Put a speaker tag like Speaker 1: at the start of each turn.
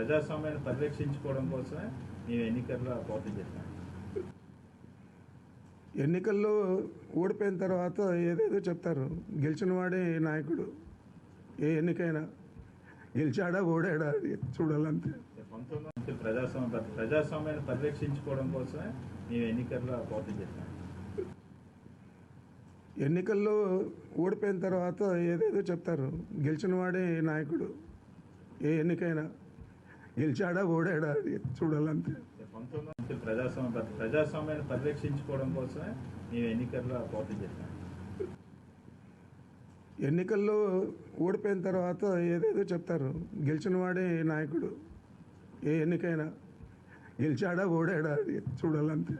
Speaker 1: ప్రజాస్వామ్యాన్ని పరిరక్షించుకోవడం కోసమే మేము ఎన్నికల్లో పోటీ చేస్తాం.
Speaker 2: ఎన్నికల్లో ఓడిపోయిన తర్వాత ఏదేదో చెప్తారు. గెలిచిన వాడే నాయకుడు. ఏ ఎన్నికైనా గెలిచాడా ఓడాడా చూడాలంతే.
Speaker 1: ప్రజాస్వామ్యాన్ని పరిరక్షించుకోవడం కోసమే మేము ఎన్నికల్లో పోటీ చేస్తాం.
Speaker 2: ఎన్నికల్లో ఓడిపోయిన తర్వాత ఏదేదో చెప్తారు. గెలిచిన వాడే నాయకుడు. ఏ ఎన్నికైనా గెలిచాడా ఓడాడా చూడాలంతే.
Speaker 1: ప్రజాస్వామ్యాన్ని పరిరక్షించుకోవడం కోసమే మేము ఎన్నికల్లో పోటీ చేస్తాం.
Speaker 2: ఎన్నికల్లో ఓడిపోయిన తర్వాత ఏదేదో చెప్తారు. గెలిచిన వాడే నాయకుడు. ఏ ఎన్నికైనా గెలిచాడా ఓడాడా చూడాలంతే.